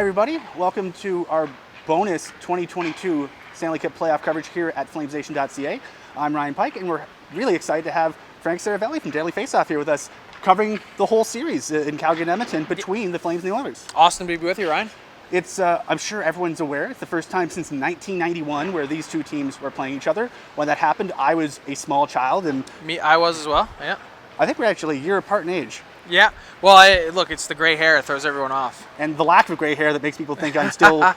Hi, everybody. Welcome to our bonus 2022 Stanley Cup playoff coverage here at FlamesNation.ca. I'm Ryan Pike, and we're really excited to have Frank Seravalli from DailyFaceoff here with us, covering the whole series in Calgary and Edmonton between the Flames and the Oilers. Awesome to be with you, Ryan. It's, I'm sure everyone's aware, it's the first time since 1991 where these two teams were playing each other. When that happened, I was a small child, and I was as well, yeah. I think we're actually a year apart in age. Yeah, well, look, it's the gray hair that throws everyone off. And the lack of gray hair that makes people think I'm still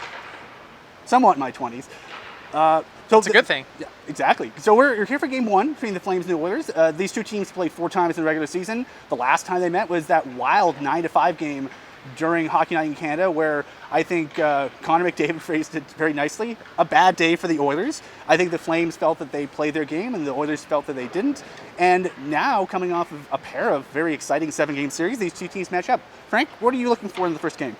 somewhat in my 20s. It's a good thing. Yeah, exactly. So we're here for game one between the Flames and the Oilers. These two teams played 4 times in the regular season. The last time they met was that wild 9-5 game during Hockey Night in Canada, where I think Connor McDavid phrased it very nicely. A bad day for the Oilers. I think the Flames felt that they played their game and the Oilers felt that they didn't. And now, coming off of a pair of very exciting 7-game series, these two teams match up. Frank, what are you looking for in the first game?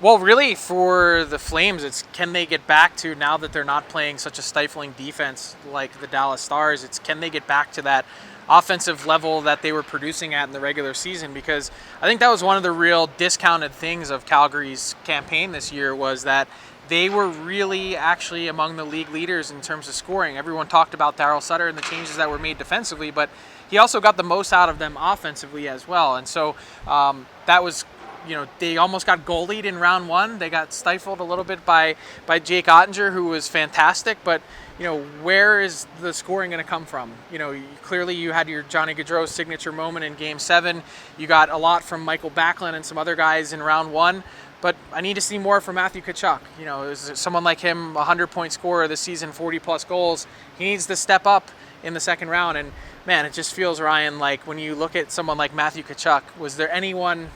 Well, really, for the Flames, it's can they get back to, now that they're not playing such a stifling defense like the Dallas Stars, it's can they get back to that offensive level that they were producing at in the regular season, because I think that was one of the real discounted things of Calgary's campaign this year, was that they were really actually among the league leaders in terms of scoring. Everyone talked about Darryl Sutter and the changes that were made defensively, but he also got the most out of them offensively as well. And so that was, they almost got goalied in round one. They got stifled a little bit by Jake Ottinger, who was fantastic, but where is the scoring going to come from? Clearly you had your Johnny Gaudreau signature moment in Game 7. You got a lot from Michael Backlund and some other guys in round one, but I need to see more from Matthew Tkachuk. Is someone like him, 100-point scorer this season, 40-plus goals. He needs to step up in the second round, and man, it just feels, Ryan, like when you look at someone like Matthew Tkachuk, was there anyone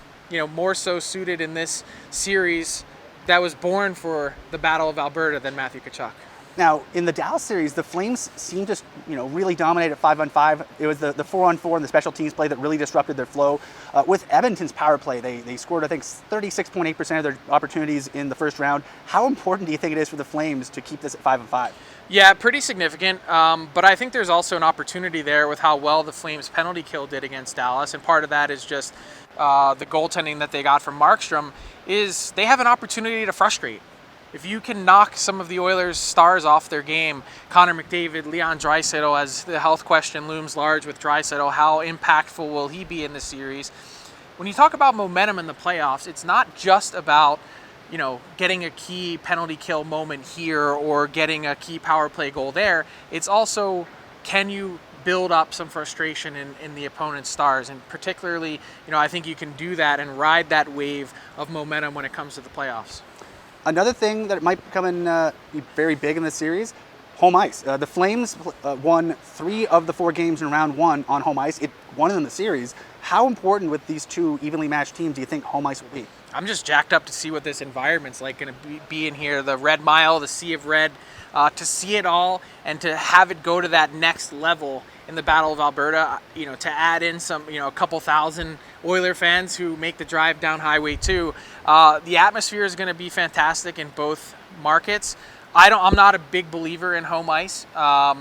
more so suited in this series that was born for the Battle of Alberta than Matthew Tkachuk? Now, in the Dallas series, the Flames seemed to, really dominate at 5-on-5. It was the 4-on-4 and the special teams play that really disrupted their flow. With Edmonton's power play, they scored, I think, 36.8% of their opportunities in the first round. How important do you think it is for the Flames to keep this at 5-on-5? Yeah, pretty significant. But I think there's also an opportunity there with how well the Flames penalty kill did against Dallas, and part of that is just the goaltending that they got from Markstrom. Is they have an opportunity to frustrate. If you can knock some of the Oilers' stars off their game, Connor McDavid, Leon Draisaitl, as the health question looms large with Draisaitl, how impactful will he be in the series? When you talk about momentum in the playoffs, it's not just about getting a key penalty kill moment here or getting a key power play goal there. It's also, can you build up some frustration in the opponent's stars? And particularly, I think you can do that and ride that wave of momentum when it comes to the playoffs. Another thing that might come in be very big in this series, home ice. The Flames won 3 of the 4 games in round 1 on home ice. It won them the series. How important with these two evenly matched teams do you think home ice will be? I'm just jacked up to see what this environment's like going to be in here. The Red Mile, the Sea of Red, to see it all and to have it go to that next level in the Battle of Alberta, to add in some, a couple thousand Oiler fans who make the drive down Highway 2. The atmosphere is going to be fantastic in both markets. I'm not a big believer in home ice. All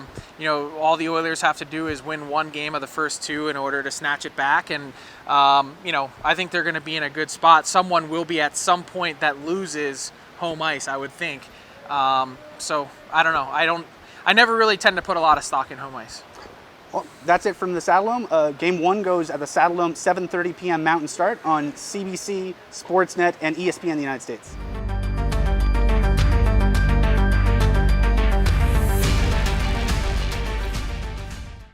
the Oilers have to do is win 1 game of the first 2 in order to snatch it back. And, I think they're going to be in a good spot. Someone will be at some point that loses home ice, I would think. So I don't know. I never really tend to put a lot of stock in home ice. Well, that's it from the Saddledome. Game 1 goes at the Saddledome, 7:30 p.m. Mountain start on CBC, Sportsnet, and ESPN in the United States.